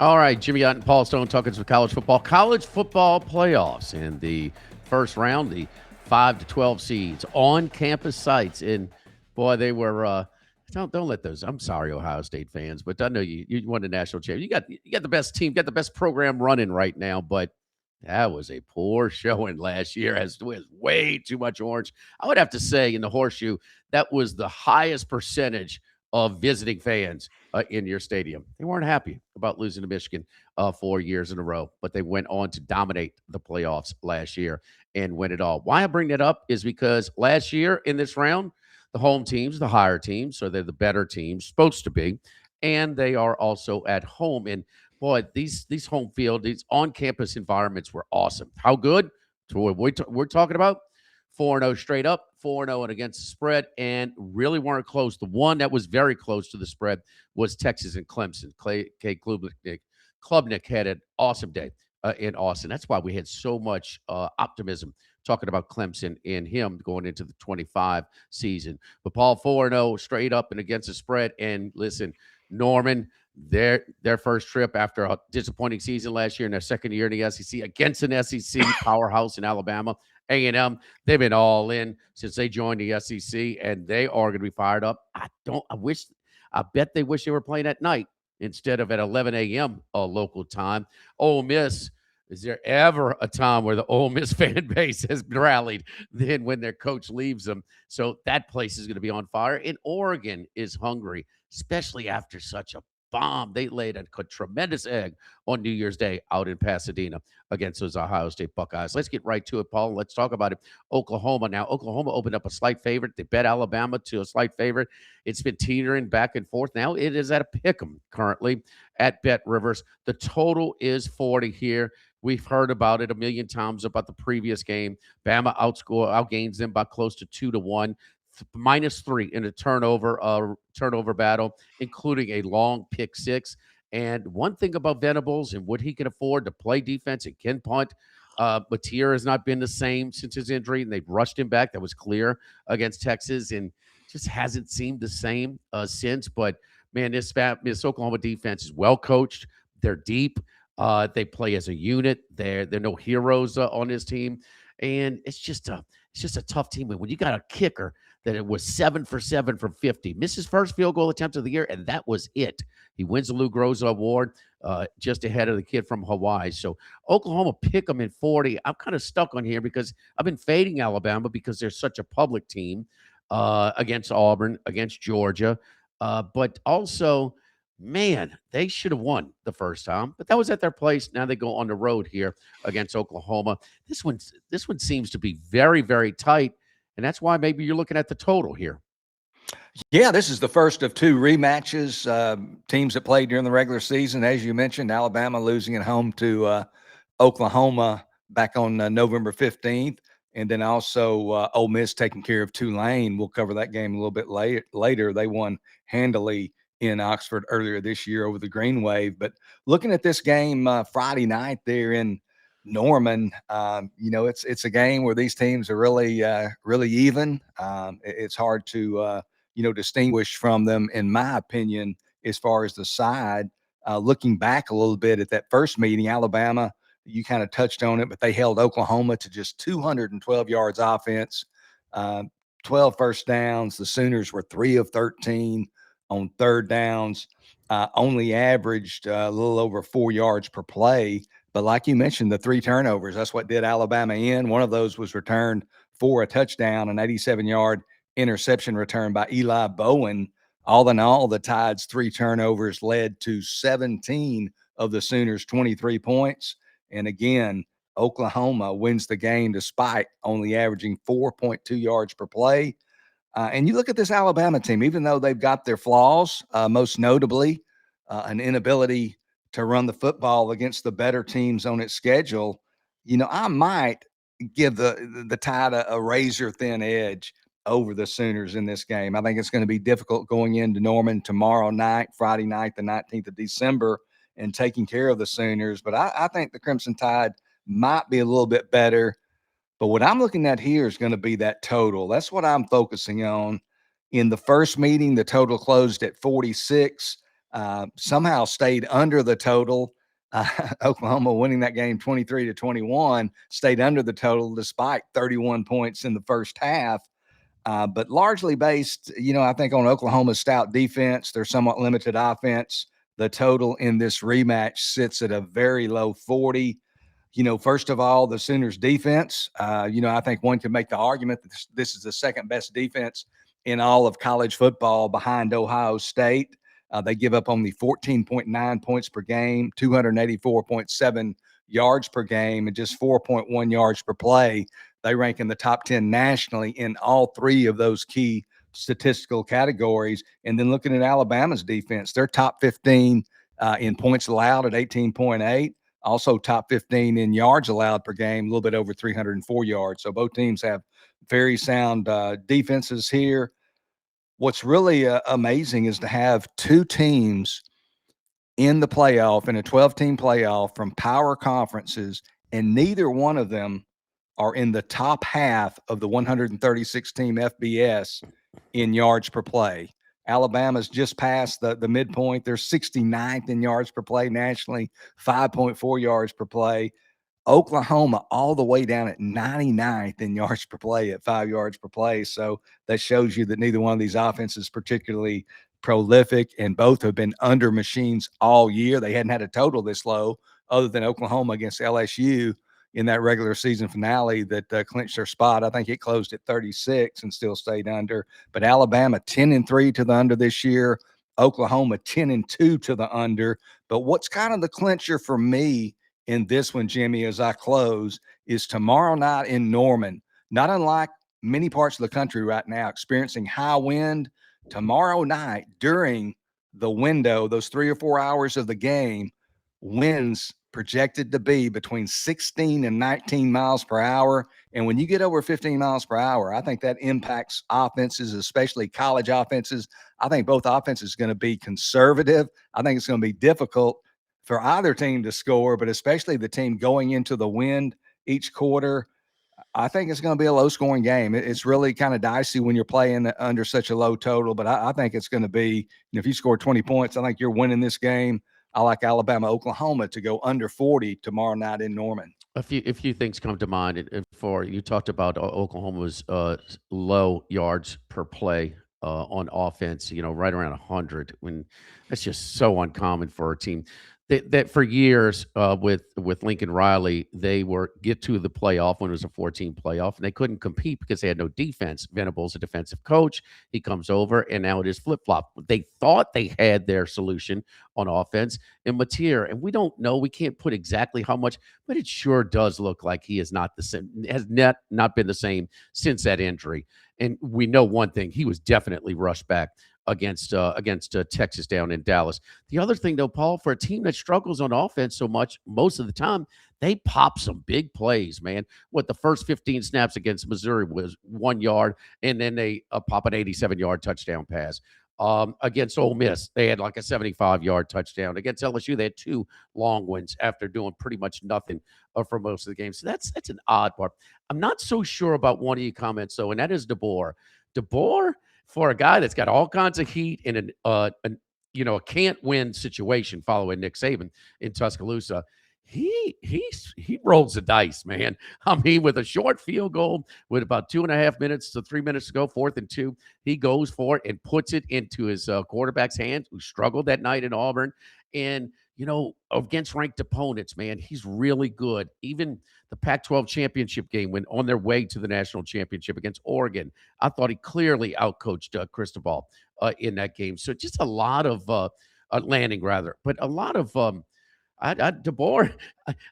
All right, Jimmy Ott and Paul Stone talking some college football playoffs, and the first round, the 5 to 12 seeds on campus sites. And boy, they were. Don't let those. I'm sorry, Ohio State fans, but I know you won the national championship. You got the best team, got the best program running right now, but that was a poor showing last year. As with way too much orange, I would have to say in the horseshoe that was the highest percentage of visiting fans in your stadium. They weren't happy about losing to Michigan 4 years in a row, but they went on to dominate the playoffs last year and win it all. Why I bring that up is because last year in this round, the home teams, the higher teams, so they're the better teams, supposed to be, and they are also at home. And boy, these home field, these on campus environments were awesome. How good? To what we're talking about 4-0 straight up, 4-0 and against the spread, and really weren't close. The one that was very close to the spread was Texas and Clemson. K. Klubnik had an awesome day in Austin. That's why we had so much optimism talking about Clemson and him going into the 25 season. But Paul 4-0 straight up and against the spread. And listen, Norman, their first trip after a disappointing season last year in their second year in the SEC against an SEC powerhouse in Alabama. A&M, they've been all in since they joined the SEC, and they are going to be fired up. I bet they wish they were playing at night instead of at 11 a.m. Local time. Ole Miss, is there ever a time where the Ole Miss fan base has rallied than when their coach leaves them? So that place is going to be on fire. And Oregon is hungry, especially after such a bomb. They laid a tremendous egg on New Year's Day out in Pasadena against those Ohio State Buckeyes. Let's get right to it, Paul. Let's talk about it. Oklahoma. Now, Oklahoma opened up a slight favorite. They bet Alabama to a slight favorite. It's been teetering back and forth. Now it is at a pick 'em currently at Bet Rivers. The total is 40 here. We've heard about it a million times about the previous game. Bama outgains them by close to 2-1, -3 in a turnover battle, including a long pick six. And one thing about Venables and what he can afford to play defense and can punt, Mateer has not been the same since his injury, and they've rushed him back. That was clear against Texas, and just hasn't seemed the same since. But man, this Oklahoma defense is well coached. They're deep. They play as a unit. They're no heroes on this team, and it's just a tough team. When you got a kicker that it was 7 for 7 from 50, missed his first field goal attempt of the year, and that was it. He wins the Lou Groza Award, just ahead of the kid from Hawaii. So Oklahoma pick them in 40. I'm kind of stuck on here because I've been fading Alabama because they're such a public team against Auburn, against Georgia, but also man, they should have won the first time, but that was at their place. Now they go on the road here against Oklahoma. This one seems to be very, very tight, and that's why maybe you're looking at the total here. Yeah, this is the first of two rematches. Teams that played during the regular season, as you mentioned, Alabama losing at home to Oklahoma back on November 15th. And then also Ole Miss taking care of Tulane. We'll cover that game a little bit later. They won handily in Oxford earlier this year over the Green Wave. But looking at this game Friday night there in Norman, it's a game where these teams are really even. It's hard to distinguish from them, in my opinion, as far as the side. Looking back a little bit at that first meeting, Alabama, you kind of touched on it, but they held Oklahoma to just 212 yards offense, 12 first downs. The Sooners were 3 of 13 on third downs, only averaged a little over 4 yards per play. But like you mentioned, the 3 turnovers, that's what did Alabama in. One of those was returned for a touchdown, an 87-yard interception return by Eli Bowen. All in all, the Tide's 3 turnovers led to 17 of the Sooners' 23 points. And again, Oklahoma wins the game despite only averaging 4.2 yards per play. And you look at this Alabama team, even though they've got their flaws, most notably an inability to run the football against the better teams on its schedule, I might give the Tide a razor thin edge over the Sooners in this game. I think it's going to be difficult going into Norman tomorrow night, Friday night, the 19th of December, and taking care of the Sooners. But I think the Crimson Tide might be a little bit better. But what I'm looking at here is going to be that total. That's what I'm focusing on. In the first meeting, the total closed at 46. somehow stayed under the total. Oklahoma winning that game 23-21, stayed under the total despite 31 points in the first half. But largely based, I think on Oklahoma's stout defense, their somewhat limited offense. The total in this rematch sits at a very low 40. First of all, the Sooners defense, I think one could make the argument that this is the second best defense in all of college football behind Ohio State. They give up only 14.9 points per game, 284.7 yards per game, and just 4.1 yards per play. They rank in the top 10 nationally in all three of those key statistical categories. And then looking at Alabama's defense, they're top 15 in points allowed at 18.8. Also top 15 in yards allowed per game, a little bit over 304 yards. So both teams have very sound defenses here. What's really amazing is to have two teams in the playoff, in a 12-team playoff from power conferences, and neither one of them are in the top half of the 136-team FBS in yards per play. Alabama's just past the midpoint. They're 69th in yards per play nationally, 5.4 yards per play. Oklahoma all the way down at 99th in yards per play at 5 yards per play. So that shows you that neither one of these offenses is particularly prolific, and both have been under machines all year. They hadn't had a total this low other than Oklahoma against LSU in that regular season finale that clinched their spot. I think it closed at 36 and still stayed under. But Alabama 10-3 to the under this year. Oklahoma 10-2 to the under. But what's kind of the clincher for me in this one, Jimmy, as I close, is tomorrow night in Norman. Not unlike many parts of the country right now experiencing high wind, tomorrow night during the window, those 3 or 4 hours of the game, winds projected to be between 16 and 19 miles per hour. And when you get over 15 miles per hour, I think that impacts offenses, especially college offenses. I think both offenses are going to be conservative. I think it's going to be difficult for either team to score, but especially the team going into the wind each quarter. I think it's going to be a low-scoring game. It's really kind of dicey when you're playing under such a low total, but I think it's going to be, if you score 20 points, I think you're winning this game. I like Alabama, Oklahoma to go under 40 tomorrow night in Norman. A few things come to mind. And for you talked about Oklahoma's low yards per play on offense, right around 100. When that's just so uncommon for a team. That for years with Lincoln Riley, they were get to the playoff when it was a 14 playoff, and they couldn't compete because they had no defense. Venable's a defensive coach. He comes over, and now it is flip-flop. They thought they had their solution on offense in Mateer, and we don't know. We can't put exactly how much, but it sure does look like he is not the same, has not been the same since that injury. And we know one thing: he was definitely rushed back against Texas down in Dallas. The other thing, though, Paul, for a team that struggles on offense so much most of the time, they pop some big plays, man. What the first 15 snaps against Missouri was 1 yard, and then they pop an 87-yard touchdown pass. Against Ole Miss, they had like a 75-yard touchdown. Against LSU, they had 2 long ones after doing pretty much nothing for most of the game. So that's an odd part. I'm not so sure about one of your comments, though, and that is DeBoer. DeBoer, for a guy that's got all kinds of heat in a can't-win situation following Nick Saban in Tuscaloosa, he rolls the dice, man. I mean, with a short field goal, with about 2.5 minutes to 3 minutes to go, 4th and 2, he goes for it and puts it into his quarterback's hands, who struggled that night in Auburn. And, against ranked opponents, man, he's really good. Even the Pac-12 championship game, when on their way to the national championship against Oregon, I thought he clearly outcoached Cristobal in that game. So just a lot of landing, rather, but a lot of DeBoer,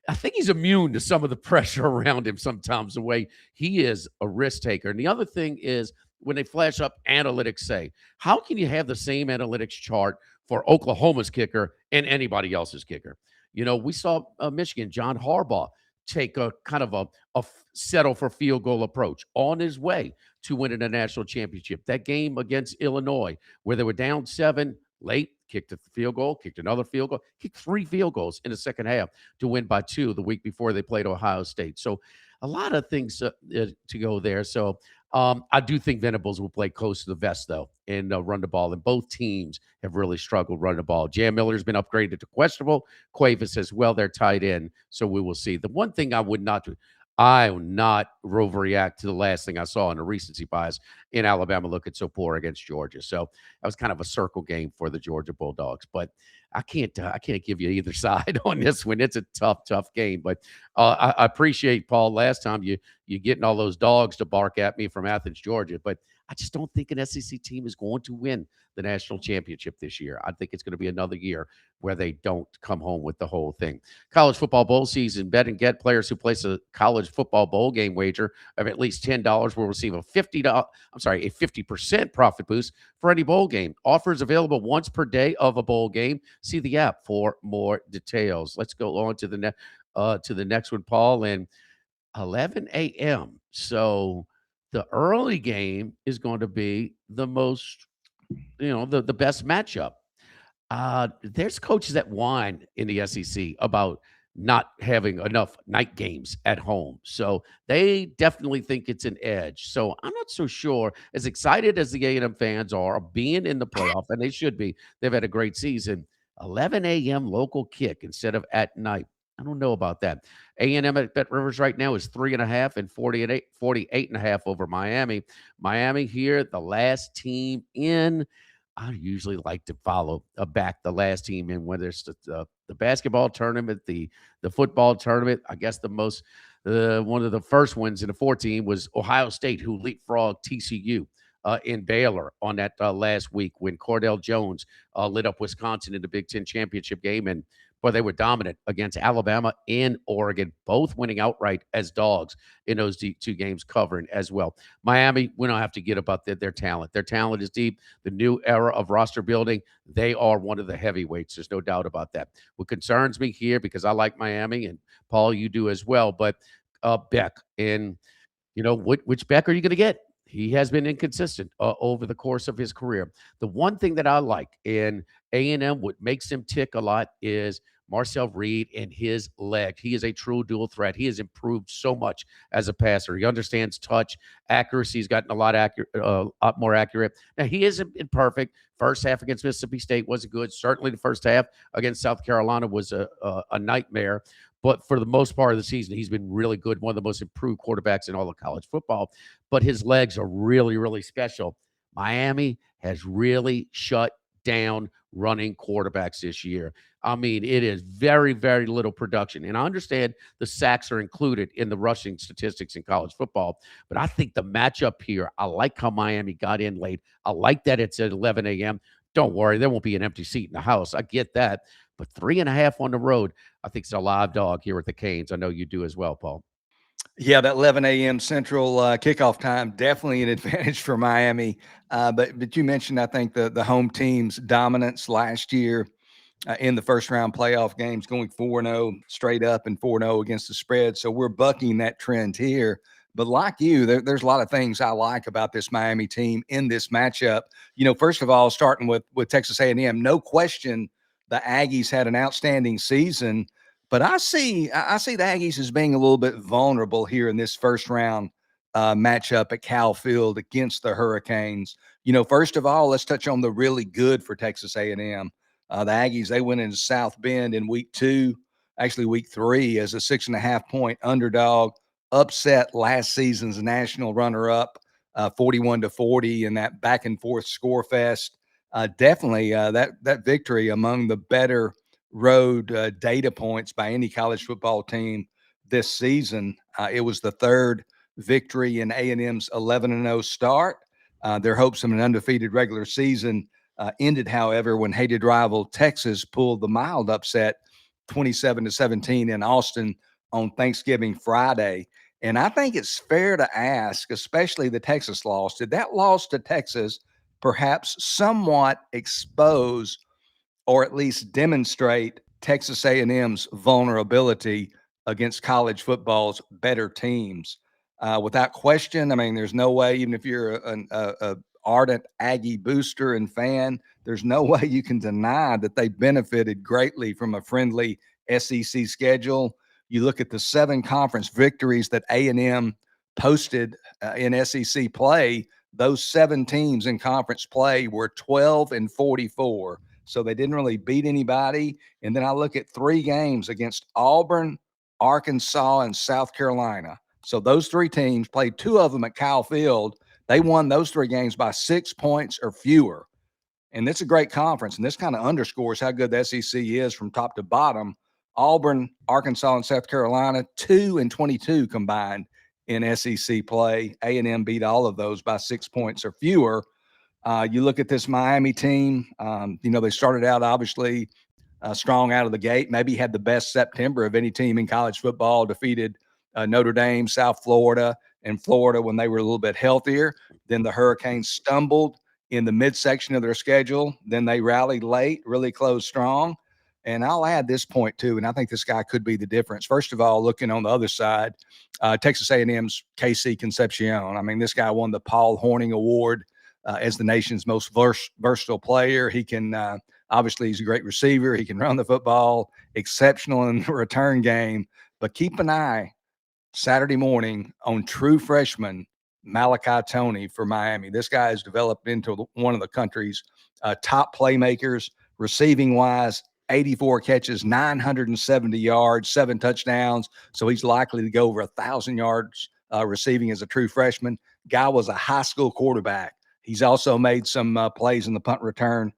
I think he's immune to some of the pressure around him sometimes, the way he is a risk taker. And the other thing is, when they flash up analytics, say, how can you have the same analytics chart for Oklahoma's kicker and anybody else's kicker? We saw Michigan, John Harbaugh, take a kind of a settle for field goal approach on his way to winning a national championship. That game against Illinois, where they were down 7 late, kicked a field goal, kicked another field goal, kicked 3 field goals in the second half to win by 2 the week before they played Ohio State. So a lot of things to go there. So I do think Venables will play close to the vest, though, and run the ball. And both teams have really struggled running the ball. Jam Miller's been upgraded to questionable. Cuevas as well. They're tied in, so we will see. The one thing I will not overreact to the last thing I saw in the recency bias in Alabama looking so poor against Georgia. So that was kind of a circle game for the Georgia Bulldogs. But I can't give you either side on this one. It's a tough game. But I appreciate, Paul, last time you getting all those dogs to bark at me from Athens, Georgia. But I just don't think an SEC team is going to win the national championship this year. I think it's going to be another year where they don't come home with the whole thing. College football bowl season, bet and get players who place a college football bowl game wager of at least $10 will receive a a 50% profit boost for any bowl game. Offers available once per day of a bowl game. See the app for more details. Let's go on to the next one, Paul, and 11 a.m. So the early game is going to be the most, the best matchup. There's coaches that whine in the SEC about not having enough night games at home. So they definitely think it's an edge. So I'm not so sure. As excited as the A&M fans are of being in the playoff, and they should be, they've had a great season. 11 a.m. local kick instead of at night. I don't know about that. A&M at Bet Rivers right now is 3.5 and 48.5 over Miami. Miami here, the last team in. I usually like to follow back the last team in, whether it's the basketball tournament, the football tournament. I guess one of the first ones in the 14 was Ohio State, who leapfrogged TCU in Baylor on that last week when Cordell Jones lit up Wisconsin in the Big Ten championship game. And boy, they were dominant against Alabama and Oregon, both winning outright as dogs in those two games, covering as well. Miami, we don't have to get about their talent. Their talent is deep. The new era of roster building, they are one of the heavyweights. There's no doubt about that. What concerns me here, because I like Miami, and Paul, you do as well, but Beck. And, which Beck are you going to get? He has been inconsistent over the course of his career. The one thing that I like in A&M, what makes him tick a lot, is Marcel Reed and his leg. He is a true dual threat. He has improved so much as a passer. He understands touch, accuracy. He's gotten a lot more accurate. Now, he isn't perfect. First half against Mississippi State wasn't good. Certainly the first half against South Carolina was a nightmare. But for the most part of the season, he's been really good, one of the most improved quarterbacks in all of college football. But his legs are really, really special. Miami has really shut down running quarterbacks this year. I mean, it is very, very little production. And I understand the sacks are included in the rushing statistics in college football, but I think the matchup here, I like how Miami got in late. I like that it's at 11 a.m. Don't worry, there won't be an empty seat in the house. I get that. But 3.5 on the road, I think it's a live dog here at the Canes. I know you do as well, Paul. Yeah, that 11 a.m. Central kickoff time, definitely an advantage for Miami. But you mentioned, I think, the home team's dominance last year in the first round playoff games, going 4-0 straight up and 4-0 against the spread. So we're bucking that trend here. But like you, there's a lot of things I like about this Miami team in this matchup. First of all, starting with Texas A&M, no question the Aggies had an outstanding season. But I see the Aggies as being a little bit vulnerable here in this first round matchup at Cal Field against the Hurricanes. First of all, let's touch on the really good for Texas A&M. The Aggies, they went into South Bend in week 3 as a 6.5-point underdog, upset last season's national runner-up 41-40 in that back and forth score fest. Definitely that victory among the better road data points by any college football team this season. It was the third victory in A&M's 11-0 start. Their hopes of an undefeated regular season ended, however, when hated rival Texas pulled the mild upset 27-17 in Austin on Thanksgiving Friday. And I think it's fair to ask, especially the Texas loss, did that loss to Texas perhaps somewhat expose or at least demonstrate Texas A&M's vulnerability against college football's better teams? Without question, I mean, there's no way, even if you're an ardent Aggie booster and fan, there's no way you can deny that they benefited greatly from a friendly SEC schedule. You look at the 7 conference victories that A&M posted in SEC play, those 7 teams in conference play were 12-44. So they didn't really beat anybody. And then I look at 3 games against Auburn, Arkansas, and South Carolina. So those 3 teams played 2 of them at Kyle Field. They won those 3 games by 6 points or fewer. And it's a great conference. And this kind of underscores how good the SEC is from top to bottom. Auburn, Arkansas, and South Carolina, 2-22 combined in SEC play. A&M beat all of those by 6 points or fewer. You look at this Miami team, they started out obviously strong out of the gate, maybe had the best September of any team in college football, defeated Notre Dame, South Florida, and Florida when they were a little bit healthier. Then the Hurricanes stumbled in the midsection of their schedule. Then they rallied late, really closed strong. And I'll add this point too, and I think this guy could be the difference. First of all, looking on the other side, Texas A&M's Casey Concepcion. I mean, this guy won the Paul Horning Award as the nation's most versatile player. He can obviously, he's a great receiver. He can run the football, exceptional in the return game. But keep an eye Saturday morning on true freshman Malachi Toney for Miami. This guy has developed into one of the country's top playmakers, receiving wise. 84 catches, 970 yards, 7 touchdowns. So he's likely to go over 1,000 yards receiving as a true freshman. Guy was a high school quarterback. He's also made some plays in the punt return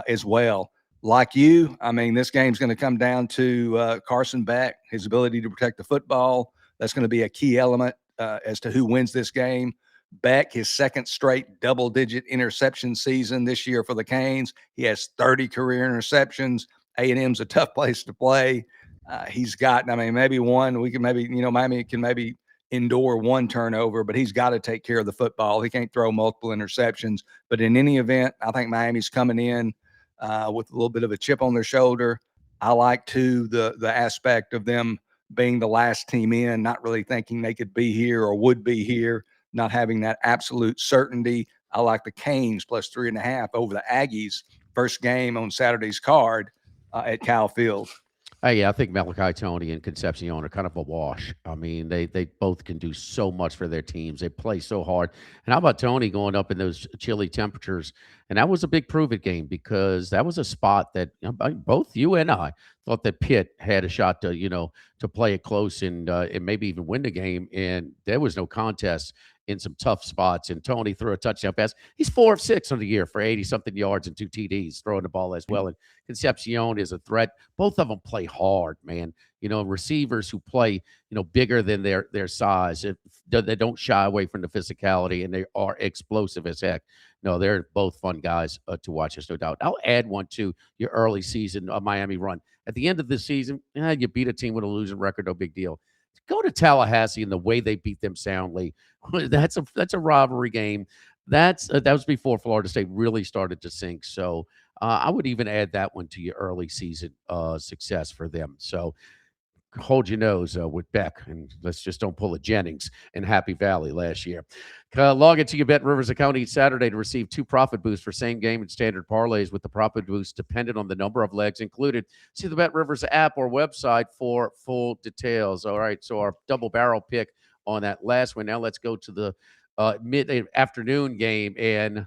as well. Like you, I mean, this game's going to come down to Carson Beck, his ability to protect the football. That's going to be a key element as to who wins this game. Beck, his 2nd straight double-digit interception season this year for the Canes. He has 30 career interceptions. A&M's a tough place to play. He's got, I mean, maybe one. We can maybe, Miami can maybe endure 1 turnover, but he's got to take care of the football. He can't throw multiple interceptions. But in any event, I think Miami's coming in with a little bit of a chip on their shoulder. I like, too, the aspect of them being the last team in, not really thinking they could be here or would be here, not having that absolute certainty. I like the Canes plus 3.5 over the Aggies. First game on Saturday's card at Kyle Field. Yeah, I think Malachi Toney and Concepcion are kind of a wash. I mean, they both can do so much for their teams. They play so hard. And how about Toney going up in those chilly temperatures? And that was a big prove-it game because that was a spot that both you and I thought that Pitt had a shot to, to play it close and maybe even win the game. And there was no contest in some tough spots. And Toney threw a touchdown pass. He's 4 of 6 on the year for 80-something yards and 2 TDs, throwing the ball as well. And Concepcion is a threat. Both of them play hard, man. Receivers who play, bigger than their size. They don't shy away from the physicality, and they are explosive as heck. No, they're both fun guys to watch, there's no doubt. I'll add one to your early season Miami run. At the end of the season, you beat a team with a losing record, no big deal. Go to Tallahassee and the way they beat them soundly. That's a rivalry game. That was before Florida State really started to sink. So I would even add that one to your early season success for them. So hold your nose with Beck, and let's just don't pull a Jennings in Happy Valley last year. Log into your Bet Rivers account each Saturday to receive 2 profit boosts for same game and standard parlays with the profit boost dependent on the number of legs included. See the Bet Rivers app or website for full details. All right, so our double barrel pick on that last one. Now let's go to the mid-afternoon game, and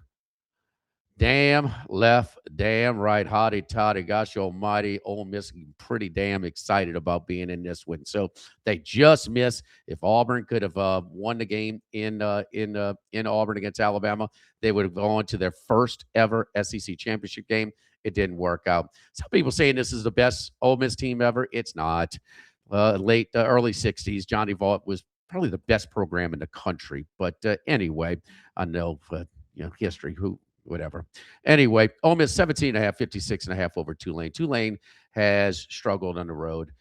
damn left, damn right, hotty toddy, gosh almighty, Ole Miss pretty damn excited about being in this one. So they just missed. If Auburn could have won the game in Auburn against Alabama, they would have gone to their first ever SEC championship game. It didn't work out. Some people saying this is the best Ole Miss team ever. It's not. Early 60s, Johnny Vaught was probably the best program in the country. But anyway, I know, history, whatever. Anyway, Ole Miss 17.5, 56.5 over Tulane. Tulane has struggled on the road.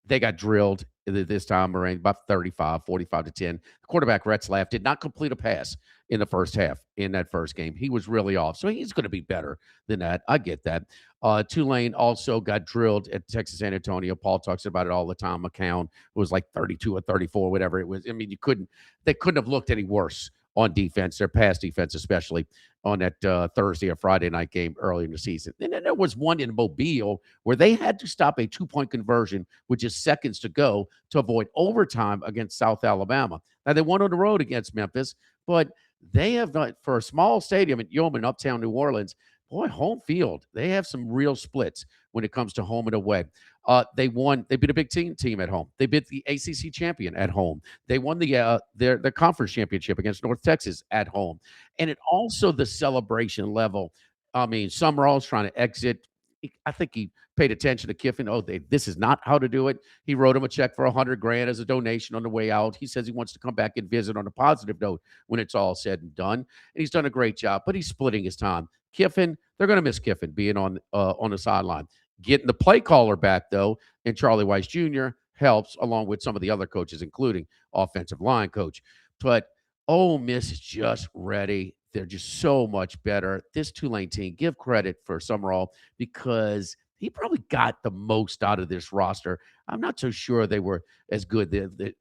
They got drilled this time around about 45 to 10. Quarterback Retzlaff did not complete a pass in the first half in that first game. He was really off. So he's going to be better than that. I get that. Tulane also got drilled at Texas San Antonio. Paul talks about it all the time. McCown was like 32 or 34, whatever it was. I mean, they couldn't have looked any worse on defense, their pass defense especially, on that Thursday or Friday night game early in the season. And then there was one in Mobile where they had to stop a 2-point conversion with just seconds to go to avoid overtime against South Alabama. Now, they won on the road against Memphis, but they have not, for a small stadium at Yeoman, uptown New Orleans, boy, home field, they have some real splits when it comes to home and away. They won. They beat a big team at home. They beat the ACC champion at home. They won their conference championship against North Texas at home. And it also the celebration level. I mean, Summerall's trying to exit. I think he paid attention to Kiffin. Oh, this is not how to do it. He wrote him a check for $100,000 as a donation on the way out. He says he wants to come back and visit on a positive note when it's all said and done. And he's done a great job, but he's splitting his time. Kiffin, they're going to miss Kiffin being on the sideline. Getting the play caller back, though, and Charlie Weiss Jr. helps, along with some of the other coaches, including offensive line coach. But Ole Miss is just ready. They're just so much better. This Tulane team, give credit for Summerall because he probably got the most out of this roster. I'm not so sure they were as good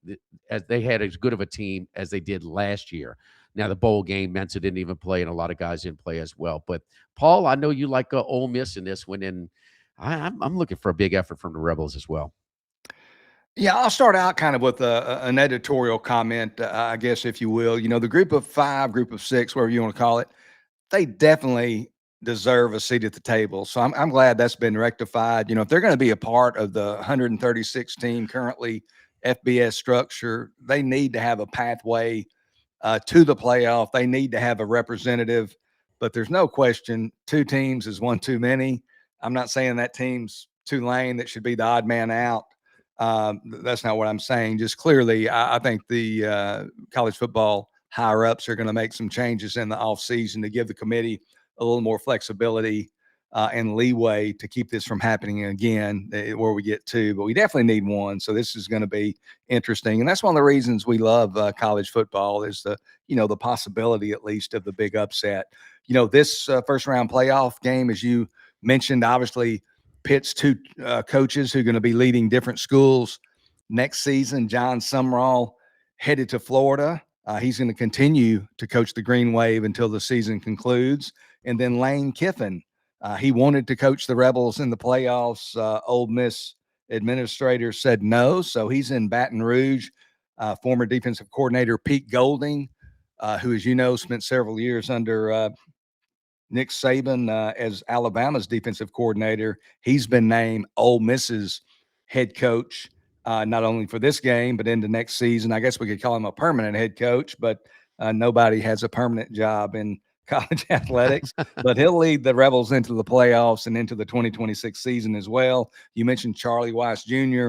as they had as good of a team as they did last year. Now, the bowl game, Mensa didn't even play, and a lot of guys didn't play as well. But, Paul, I know you like Ole Miss in this one, and I'm looking for a big effort from the Rebels as well. Yeah, I'll start out kind of with an editorial comment, I guess, if you will. The group of 5, group of 6, whatever you want to call it, they definitely deserve a seat at the table. So I'm glad that's been rectified. If they're going to be a part of the 136 team currently FBS structure, they need to have a pathway to the playoff. They need to have a representative, but there's no question 2 teams is one too many. I'm not saying that team's Tulane that should be the odd man out. That's not what I'm saying. Just clearly, I think the college football higher ups are going to make some changes in the offseason to give the committee a little more flexibility and leeway to keep this from happening again where we get 2, but we definitely need 1. So this is going to be interesting. And that's one of the reasons we love college football is the possibility at least of the big upset. This first round playoff game, as you mentioned, obviously pits 2 coaches who are going to be leading different schools next season. John Sumrall headed to Florida. He's going to continue to coach the Green Wave until the season concludes. And then Lane Kiffin, he wanted to coach the Rebels in the playoffs. Ole Miss administrator said no, so he's in Baton Rouge. Former defensive coordinator Pete Golding, who, as you know, spent several years under Nick Saban as Alabama's defensive coordinator. He's been named Ole Miss's head coach, not only for this game, but into next season. I guess we could call him a permanent head coach, but nobody has a permanent job in college athletics. But he'll lead the Rebels into the playoffs and into the 2026 season as well. You mentioned Charlie Weiss Jr.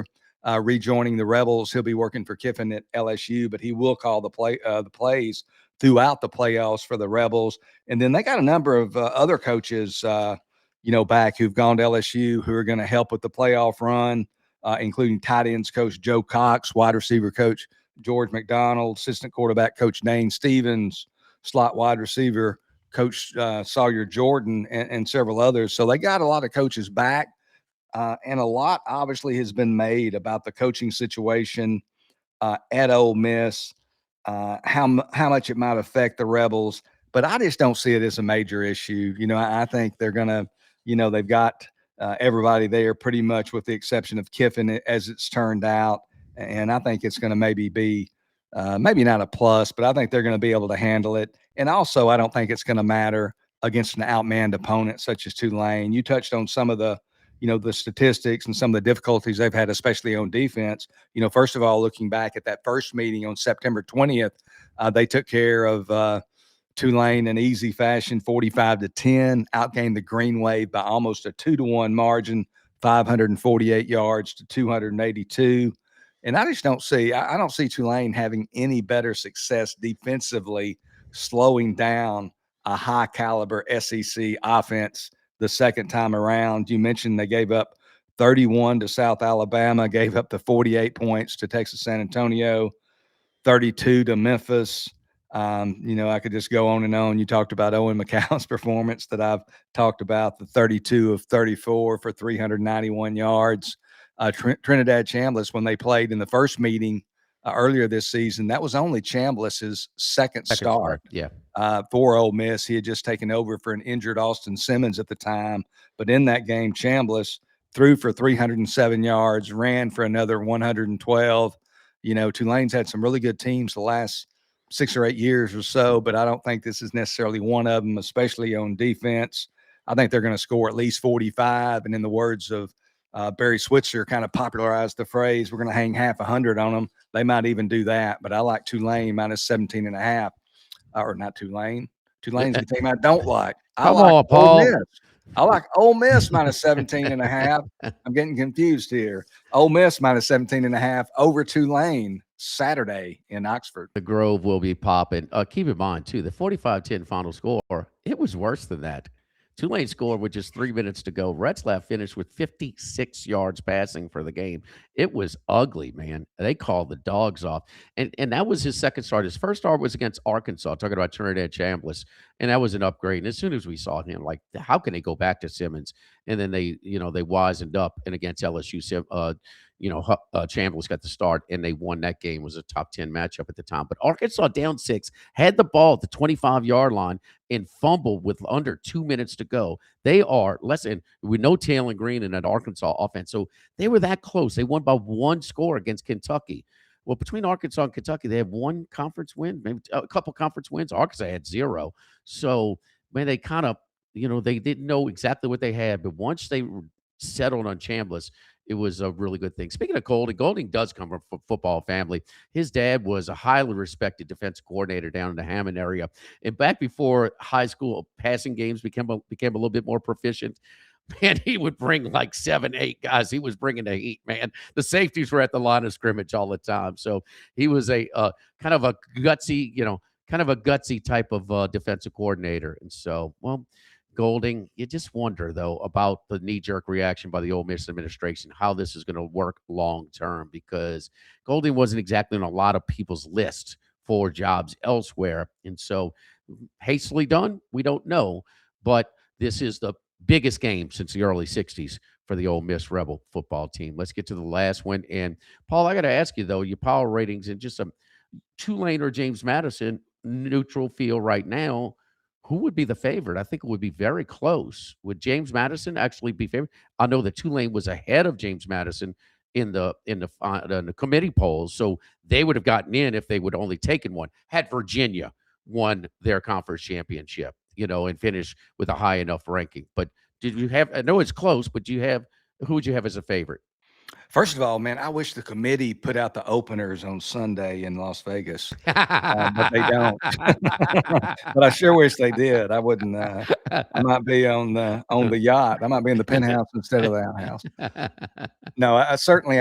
Rejoining the Rebels. He'll be working for Kiffin at LSU, but he will call the plays throughout the playoffs for the Rebels. And then they got a number of other coaches, back who've gone to LSU who are going to help with the playoff run, including tight ends coach Joe Cox, wide receiver coach George McDonald, assistant quarterback coach Dane Stevens, slot wide receiver coach Sawyer Jordan, and several others. So they got a lot of coaches back. And a lot obviously has been made about the coaching situation at Ole Miss. How much it might affect the Rebels, but I just don't see it as a major issue. I think they're going to, they've got everybody there pretty much with the exception of Kiffin as it's turned out. And I think it's going to maybe be maybe not a plus, but I think they're going to be able to handle it. And also, I don't think it's going to matter against an outmanned opponent such as Tulane. You touched on some of the statistics and some of the difficulties they've had, especially on defense. First of all, looking back at that first meeting on September 20th, they took care of Tulane in easy fashion, 45-10, outgained the Green Wave by almost a 2-1 margin, 548 yards to 282. And I just don't see Tulane having any better success defensively, slowing down a high caliber SEC offense the second time around. You mentioned they gave up 31 to South Alabama, gave up the 48 points to Texas San Antonio, 32 to Memphis. I could just go on and on. You talked about Owen McCallum's performance that I've talked about, the 32 of 34 for 391 yards. Trinidad Chambliss, when they played in the first meeting earlier this season. That was only Chambliss's second start Yeah. for Ole Miss. He had just taken over for an injured Austin Simmons at the time. But in that game, Chambliss threw for 307 yards, ran for another 112. Tulane's had some really good teams the last 6 or 8 years or so, but I don't think this is necessarily one of them, especially on defense. I think they're going to score at least 45. And in the words of Barry Switzer, kind of popularized the phrase, we're going to hang half 100 on them. They might even do that, but I like Tulane minus 17.5. Or not Tulane. Tulane's the team I don't like. Come on, Ole Paul. Miss. I like Ole Miss minus 17.5. I'm getting confused here. Ole Miss minus 17.5 over Tulane Saturday in Oxford. The Grove will be popping. Keep in mind, too, the 45-10 final score, it was worse than that. Tulane scored with just 3 minutes to go. Retzlaff finished with 56 yards passing for the game. It was ugly, man. They called the dogs off. And that was his second start. His first start was against Arkansas, talking about Trinidad Chambliss, and that was an upgrade. And as soon as we saw him, like, how can they go back to Simmons? And then they wisened up. And against LSU, Chambliss got the start, and they won that game. It was a top 10 matchup at the time. But Arkansas down 6, had the ball at the 25-yard line, and fumbled with under 2 minutes to go. They are with no Taylor Green in that Arkansas offense. So they were that close. They won by 1 score against Kentucky. Well, between Arkansas and Kentucky, they have 1 conference win, maybe a couple conference wins. Arkansas had 0. So, man, they kind of, they didn't know exactly what they had. But once they settled on Chambliss, it was a really good thing. Speaking of Golding does come from a football family. His dad was a highly respected defensive coordinator down in the Hammond area. And back before high school passing games became a little bit more proficient, man, he would bring like 7, 8 guys. He was bringing the heat, man. The safeties were at the line of scrimmage all the time. So he was a kind of a gutsy type of defensive coordinator. And so, well, Golding, you just wonder, though, about the knee-jerk reaction by the Ole Miss administration, how this is going to work long-term, because Golding wasn't exactly on a lot of people's list for jobs elsewhere. And so, hastily done, we don't know. But this is the biggest game since the early 60s for the Ole Miss Rebel football team. Let's get to the last one. And, Paul, I got to ask you, though, your power ratings and just a Tulane or James Madison neutral feel right now, who would be the favorite? I think it would be very close. Would James Madison actually be favored? I know that Tulane was ahead of James Madison in the committee polls, so they would have gotten in if they would only taken one. Had Virginia won their conference championship, and finished with a high enough ranking. But did you have? I know it's close, but who would you have as a favorite? First of all, man, I wish the committee put out the openers on Sunday in Las Vegas, but they don't. But I sure wish they did. I wouldn't. I might be on the yacht. I might be in the penthouse instead of the outhouse. No, I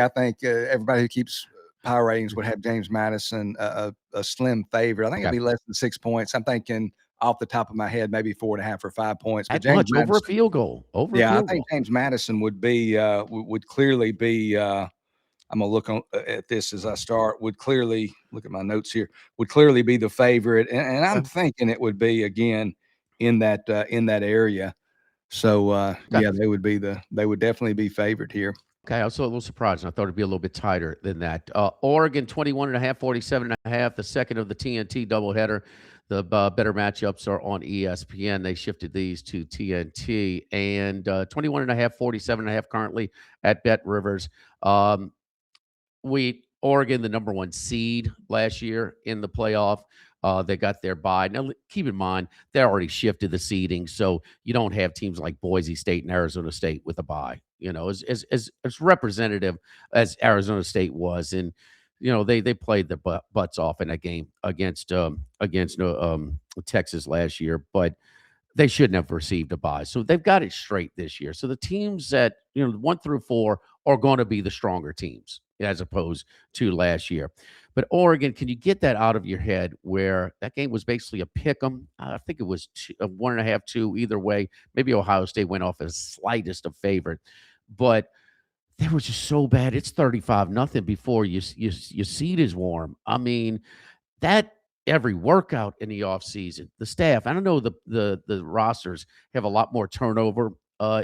think everybody who keeps power ratings would have James Madison a slim favorite. I think it'd be less than 6 points. I'm thinking off the top of my head, maybe 4.5 or 5 points. But James Madison, over a field goal. I think James Madison would clearly be. I'm gonna look at this as I start. Would clearly look at my notes here. Would clearly be the favorite, and I'm thinking it would be again in that area. So they would definitely be favored here. Okay, I was a little surprised. I thought it'd be a little bit tighter than that. Oregon 21.5, 47.5, the second of the TNT doubleheader. The better matchups are on ESPN. They shifted these to TNT. And 21.5, 47.5 currently at Bet Rivers. Oregon, the number 1 seed last year in the playoff. They got their bye. Now, keep in mind, they already shifted the seeding, so you don't have teams like Boise State and Arizona State with a bye. As representative as Arizona State was, and they played their butts off in a game against Texas last year, but they shouldn't have received a bye. So they've got it straight this year. So the teams that 1 through 4 are going to be the stronger teams as opposed to last year. But Oregon, can you get that out of your head where that game was basically a pick 'em? I think it was 1.5, 2, either way. Maybe Ohio State went off as slightest of favorite, but they were just so bad. It's 35-0 before your seat is warm. I mean, that every workout in the offseason, the staff, I don't know, the rosters have a lot more turnover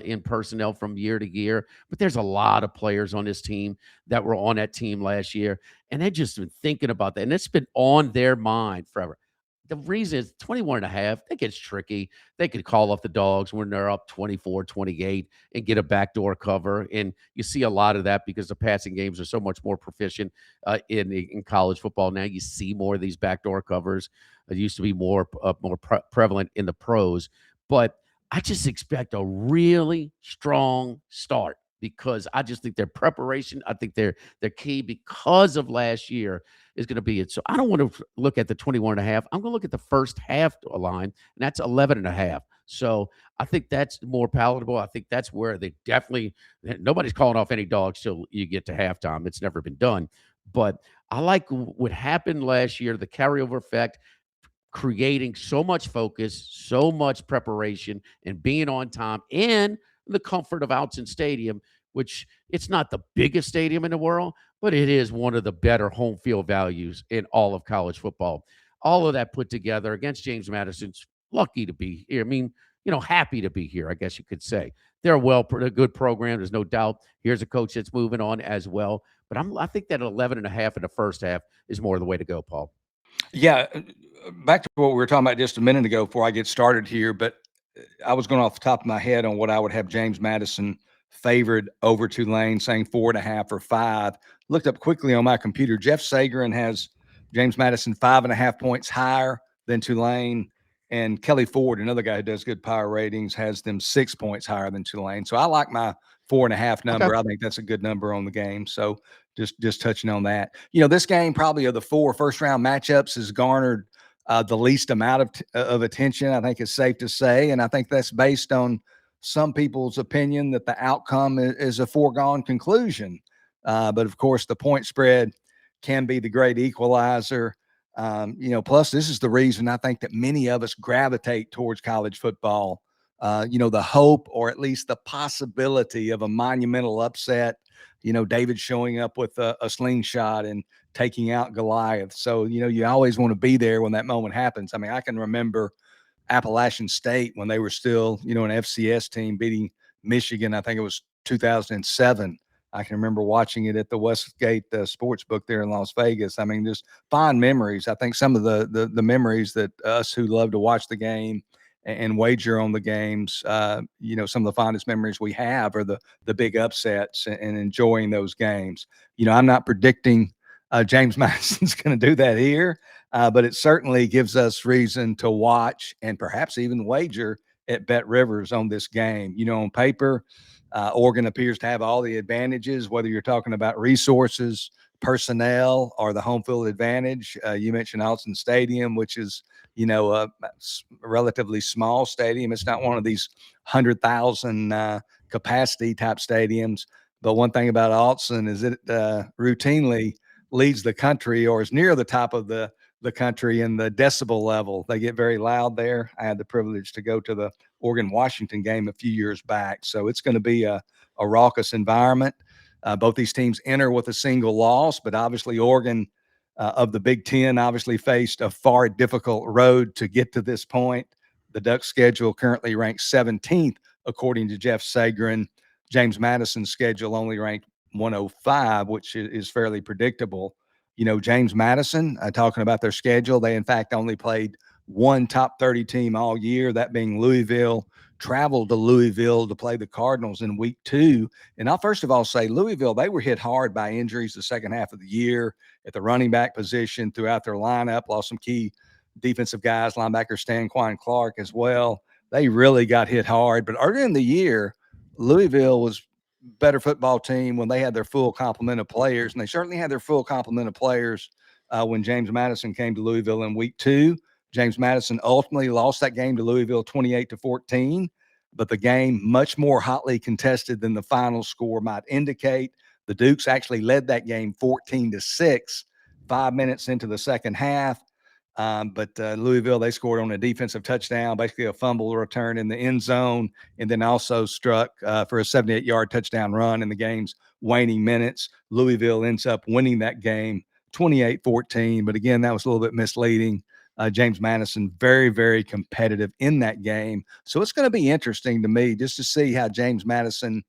in personnel from year to year, but there's a lot of players on this team that were on that team last year, and they've just been thinking about that, and it's been on their mind forever. The reason is 21 and a half, it gets tricky. They could call off the dogs when they're up 24-28 and get a backdoor cover, and you see a lot of that because the passing games are so much more proficient in college football now. You see more of these backdoor covers. It used to be more prevalent in the pros, but I just expect a really strong start because I just think their preparation, I think their key because of last year is going to be it. So I don't want to look at the 21 and a half. I'm going to look at the first half line, and that's 11 and a half. So I think that's more palatable. I think that's where they definitely nobody's calling off any dogs till you get to halftime. It's never been done. But I like what happened last year, the carryover effect, creating so much focus, so much preparation, and being on time in the comfort of Outson Stadium, which it's not the biggest stadium in the world, but it is one of the better home field values in all of college football. All of that put together against James Madison's lucky to be here. I mean, happy to be here, I guess you could say. They're a good program. There's no doubt. Here's a coach that's moving on as well. But I think that 11 and a half in the first half is more the way to go, Paul. Yeah, back to what we were talking about just a minute ago before I get started here, but I was going off the top of my head on what I would have James Madison favored over Tulane, saying 4.5 or 5. Looked up quickly on my computer. Jeff Sagarin has James Madison 5.5 points higher than Tulane, and Kelly Ford, another guy who does good power ratings, has them 6 points higher than Tulane. So I like my 4.5 Okay. number. I think that's a good number on the game. So just touching on that. This game, probably of the 4 first-round matchups, has garnered the least amount of attention, I think it's safe to say. And I think that's based on some people's opinion that the outcome is a foregone conclusion. But of course, the point spread can be the great equalizer. Plus, this is the reason I think that many of us gravitate towards college football. The hope, or at least the possibility, of a monumental upset. David showing up with a slingshot and taking out Goliath. So, you always want to be there when that moment happens. I mean, I can remember Appalachian State when they were still, an FCS team beating Michigan. I think it was 2007. I can remember watching it at the Westgate sports book there in Las Vegas. I mean, just fond memories. I think some of the memories that us who love to watch the game and wager on the games, some of the fondest memories we have are the big upsets and enjoying those games. I'm not predicting James Madison's going to do that here, but it certainly gives us reason to watch and perhaps even wager at Bet Rivers on this game. On paper, Oregon appears to have all the advantages, whether you're talking about resources, personnel, or the home field advantage. You mentioned Alston Stadium, which is a relatively small stadium. It's not one of these 100,000 capacity type stadiums. But one thing about Alston is it routinely leads the country, or is near the top of the country in the decibel level. They get very loud there. I had the privilege to go to the Oregon-Washington game a few years back. So it's going to be a raucous environment. Both these teams enter with a single loss, but obviously Oregon of the Big Ten obviously faced a far difficult road to get to this point. The Ducks' schedule currently ranks 17th, according to Jeff Sagarin. James Madison's schedule only ranked 105, which is fairly predictable. James Madison, talking about their schedule, they in fact only played one top 30 team all year, that being Louisville. Traveled to Louisville to play the Cardinals in week 2. And I'll first of all say Louisville, they were hit hard by injuries the second half of the year at the running back position throughout their lineup, lost some key defensive guys, linebacker Stanquan Clark as well. They really got hit hard. But early in the year, Louisville was better football team when they had their full complement of players, and they certainly had their full complement of players when James Madison came to Louisville in week 2. James Madison ultimately lost that game to Louisville 28-14, but the game much more hotly contested than the final score might indicate. The Dukes actually led that game 14-6, 5 minutes into the second half. But Louisville, they scored on a defensive touchdown, basically a fumble return in the end zone, and then also struck for a 78-yard touchdown run in the game's waning minutes. Louisville ends up winning that game 28-14. But again, that was a little bit misleading. James Madison, very, very competitive in that game. So it's going to be interesting to me just to see how James Madison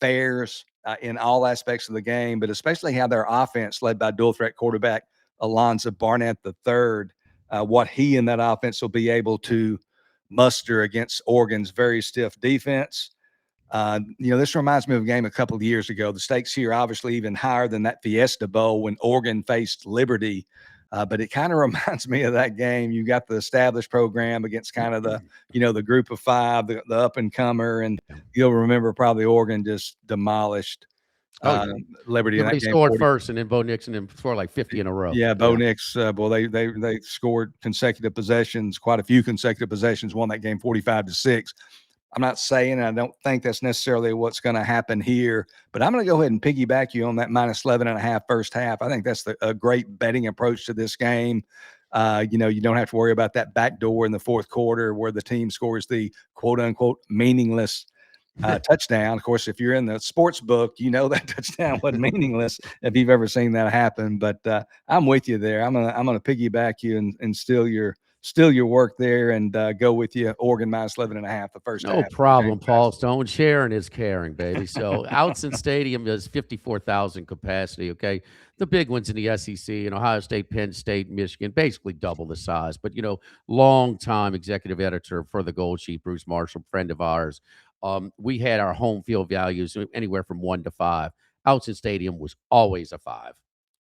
fares in all aspects of the game, but especially how their offense, led by dual threat quarterback Alonzo Barnett III, what he and that offense will be able to muster against Oregon's very stiff defense. This reminds me of a game a couple of years ago. The stakes here obviously even higher than that Fiesta Bowl when Oregon faced Liberty. But it kind of reminds me of that game. You got the established program against kind of the group of five, the up and comer, and you'll remember probably Oregon just demolished Liberty in Liberty that game. scored first, and then Bo Nixon and scored like 50 in a row. Yeah, Bo Nix, they scored consecutive possessions, quite a few consecutive possessions, won that game 45-6. I'm not saying, and I don't think that's necessarily what's going to happen here, but I'm going to go ahead and piggyback you on that minus 11.5 first half. I think that's a great betting approach to this game. You don't have to worry about that backdoor in the fourth quarter where the team scores the quote unquote meaningless touchdown. Of course, if you're in the sports book, that touchdown was meaningless if you've ever seen that happen. But I'm with you there. I'm gonna piggyback you and steal your work there and go with you. Oregon minus 11.5 the first half. No problem, Paul Stone. Sharing is caring, baby. So Outson Stadium is 54,000 capacity. Okay, the big ones in the SEC, Ohio State, Penn State, Michigan, basically double the size. But long-time executive editor for the Gold Sheet, Bruce Marshall, friend of ours. We had our home field values anywhere from 1 to 5. Outson Stadium was always a 5.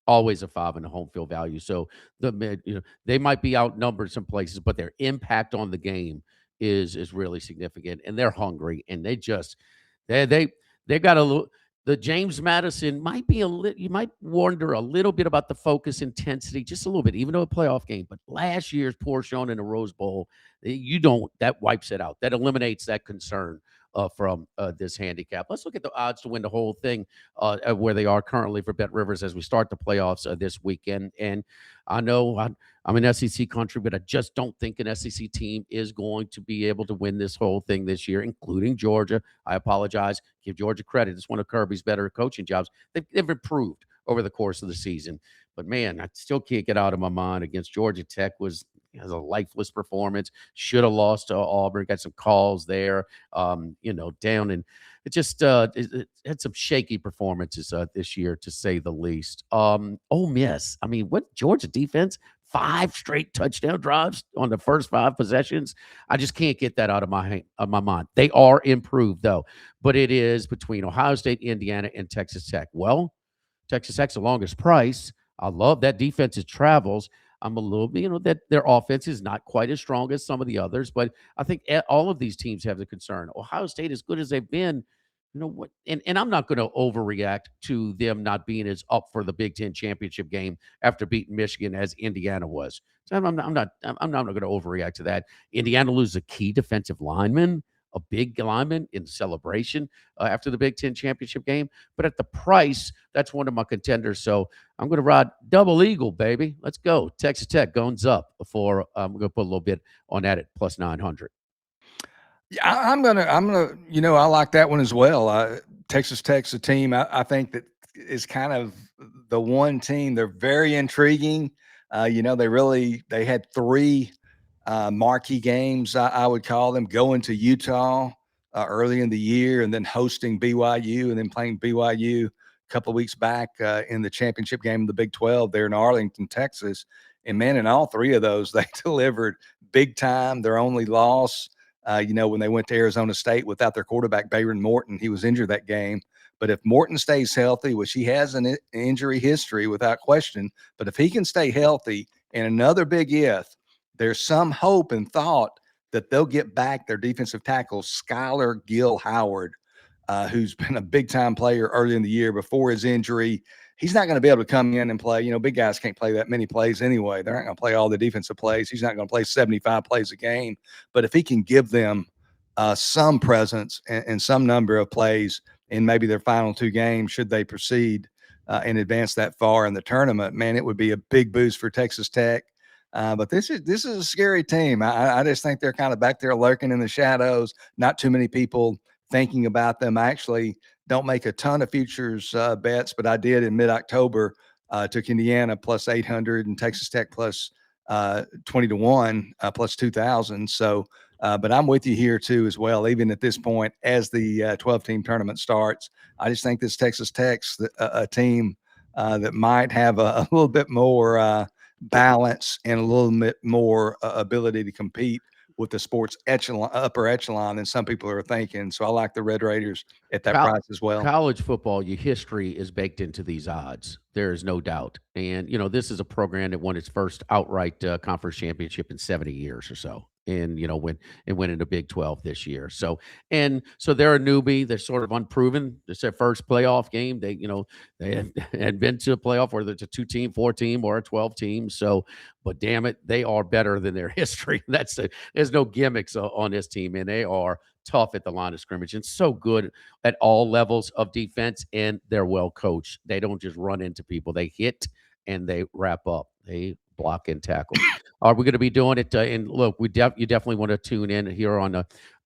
Always a 5 in the home field value. So they might be outnumbered some places, but their impact on the game is really significant, and they're hungry, and they got a little. The James Madison might be you might wonder a little bit about the focus intensity, just a little bit, even though a playoff game. But last year's poor showing in the Rose Bowl, that wipes it out. That eliminates that concern from this handicap. Let's look at the odds to win the whole thing, where they are currently for Bet Rivers as we start the playoffs this weekend. And I know I'm an SEC country, but I just don't think an SEC team is going to be able to win this whole thing this year, including Georgia. I apologize. Give Georgia credit. It's one of Kirby's better coaching jobs. They've improved over the course of the season. But, man, I still can't get out of my mind against Georgia Tech was a lifeless performance. Should have lost to Auburn. Got some calls there, down. And it just it had some shaky performances this year, to say the least. Ole Miss. I mean, what Georgia defense? 5 straight touchdown drives on the first 5 possessions. I just can't get that out of my mind. They are improved, though. But it is between Ohio State, Indiana, and Texas Tech. Well, Texas Tech's the longest price. I love that defense's travels. I'm a little, that their offense is not quite as strong as some of the others, but I think all of these teams have the concern. Ohio State, as good as they've been, what? And I'm not going to overreact to them not being as up for the Big Ten championship game after beating Michigan as Indiana was. So I'm not going to overreact to that. Indiana loses a key defensive lineman, a big lineman in celebration after the Big Ten championship game. But at the price, that's one of my contenders. So I'm going to ride double eagle, baby. Let's go. Texas Tech goes up before I'm going to put a little bit on that at plus 900. Yeah, I'm gonna, I like that one as well. Texas Tech's a team I think that is kind of the one team. They're very intriguing. They had 3 marquee games, I would call them, going to Utah early in the year and then hosting BYU and then playing BYU a couple of weeks back in the championship game of the Big 12 there in Arlington, Texas. And man, in all 3 of those, they delivered big time. Their only loss, when they went to Arizona State without their quarterback, Bayron Morton, he was injured that game. But if Morton stays healthy, which he has an injury history without question, but if he can stay healthy, and another big if, there's some hope and thought that they'll get back their defensive tackle, Skylar Gill-Howard, who's been a big-time player early in the year before his injury. He's not going to be able to come in and play. Big guys can't play that many plays anyway. They're not going to play all the defensive plays. He's not going to play 75 plays a game. But if he can give them some presence and some number of plays in maybe their final 2 games, should they proceed and advance that far in the tournament, man, it would be a big boost for Texas Tech. But this is a scary team. I just think they're kind of back there lurking in the shadows. Not too many people thinking about them. I actually don't make a ton of futures bets, but I did in mid-October. Took Indiana plus 800 and Texas Tech plus 20-1 plus 2,000. So, but I'm with you here too as well. Even at this point, as the 12-team tournament starts, I just think this Texas Tech's a team that might have a little bit more balance and a little bit more ability to compete with the sports upper echelon than some people are thinking. So I like the Red Raiders at that price as well. College football, your history is baked into these odds. There is no doubt. And, this is a program that won its first outright conference championship in 70 years or so. And, when it went into Big 12 this year. So they're a newbie. They're sort of unproven. It's their first playoff game. They had been to a playoff, whether it's a 2-team, 4-team, or a 12-team. So, but damn it, they are better than their history. There's no gimmicks on this team, and they are tough at the line of scrimmage and so good at all levels of defense, and they're well coached. They don't just run into people. They hit and they wrap up. They block and tackle. Are we going to be doing it? And look, you definitely want to tune in here on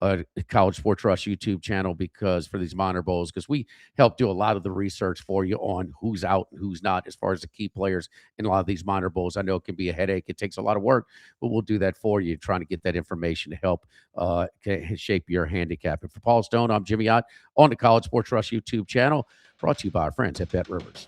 the College Sports Rush YouTube channel because for these minor bowls, because we help do a lot of the research for you on who's out and who's not as far as the key players in a lot of these minor bowls. I know it can be a headache. It takes a lot of work, but we'll do that for you, trying to get that information to help shape your handicap. And for Paul Stone, I'm Jimmy Ott on the College Sports Rush YouTube channel, brought to you by our friends at Bet Rivers.